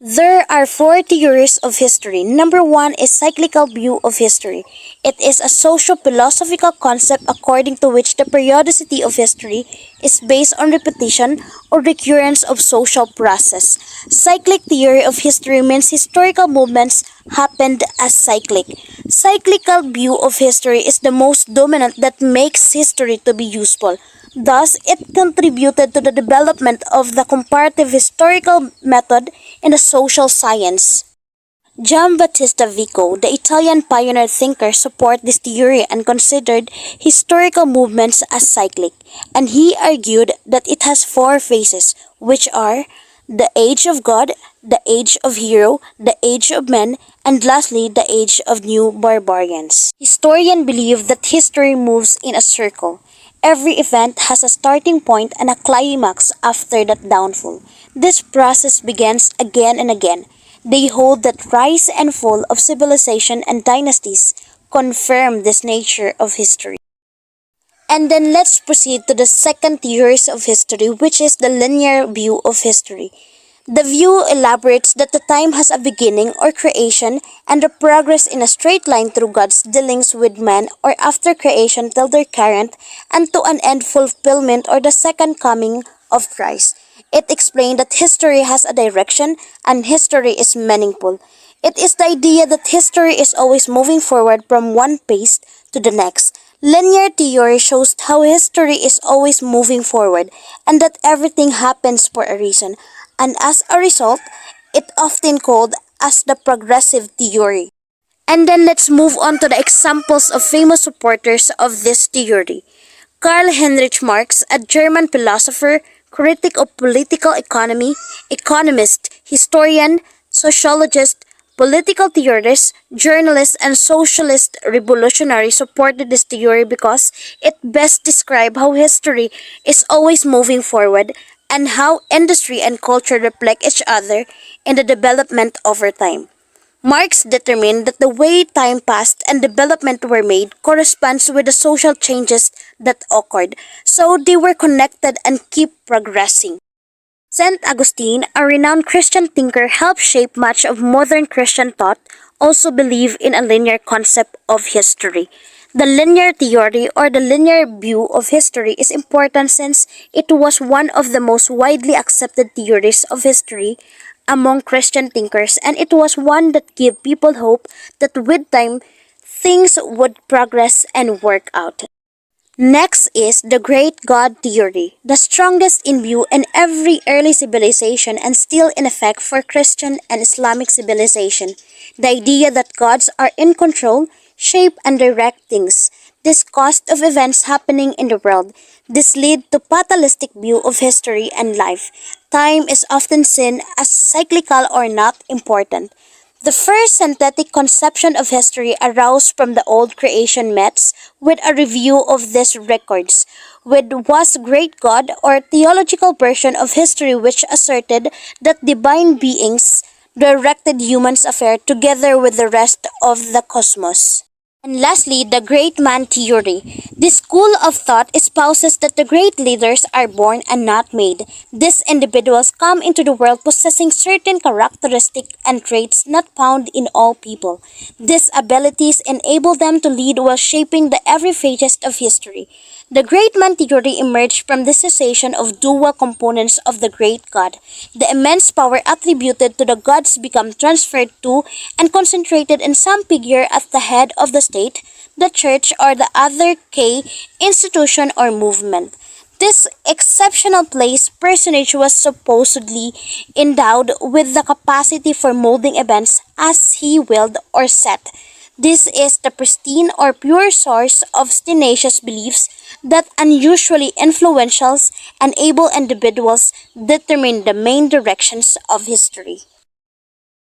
There are four theories of history. Number one is cyclical view of history. It is a socio-philosophical concept according to which the periodicity of history is based on repetition or recurrence of social process. Cyclic theory of history means historical movements happened as cyclic. Cyclical view of history is the most dominant that makes history to be useful. Thus, it contributed to the development of the comparative historical method in the social science. Giambattista Vico, the Italian pioneer thinker, supported this theory and considered historical movements as cyclic, and he argued that it has four phases, which are the age of God, the age of hero, the age of men, and lastly, the age of new barbarians. Historians believe that history moves in a circle. Every event has a starting point and a climax after that downfall. This process begins again and again. They hold that rise and fall of civilization and dynasties confirm this nature of history. And then let's proceed to the second theory of history, which is the linear view of history. The view elaborates that the time has a beginning or creation and a progress in a straight line through God's dealings with man or after creation till their current and to an end fulfillment or the second coming of Christ. It explained that history has a direction and history is meaningful. It is the idea that history is always moving forward from one phase to the next. Linear theory shows how history is always moving forward and that everything happens for a reason, and as a result, it often called as the progressive theory. And then let's move on to the examples of famous supporters of this theory. Karl Heinrich Marx, a German philosopher, critic of political economy, economist, historian, sociologist, political theorist, journalist, and socialist revolutionary supported this theory because it best describes how history is always moving forward and how industry and culture reflect each other in the development over time. Marx determined that the way time passed and development were made corresponds with the social changes that occurred, so they were connected and keep progressing. Saint Augustine, a renowned Christian thinker, helped shape much of modern Christian thought, also believed in a linear concept of history. The linear theory or the linear view of history is important since it was one of the most widely accepted theories of history among Christian thinkers, and it was one that gave people hope that with time things would progress and work out. Next is the Great God Theory, the strongest in view in every early civilization and still in effect for Christian and Islamic civilization. The idea that gods are in control, shape and direct things. This caused of events happening in the world. This led to fatalistic view of history and life. Time is often seen as cyclical or not important. The first synthetic conception of history arose from the old creation myths with a review of these records, with was great God or theological version of history which asserted that divine beings directed humans' affairs together with the rest of the cosmos. And lastly, the great man theory. This school of thought espouses that the great leaders are born and not made. These individuals come into the world possessing certain characteristics and traits not found in all people. These abilities enable them to lead while shaping the every phases of history. The great man theory emerged from the cessation of dual components of the great God. The immense power attributed to the gods become transferred to and concentrated in some figure at the head of the state, the church, or the other key institution or movement. This exceptional place personage was supposedly endowed with the capacity for molding events as he willed or set. This is the pristine or pure source of tenacious beliefs that unusually influential and able individuals determine the main directions of history.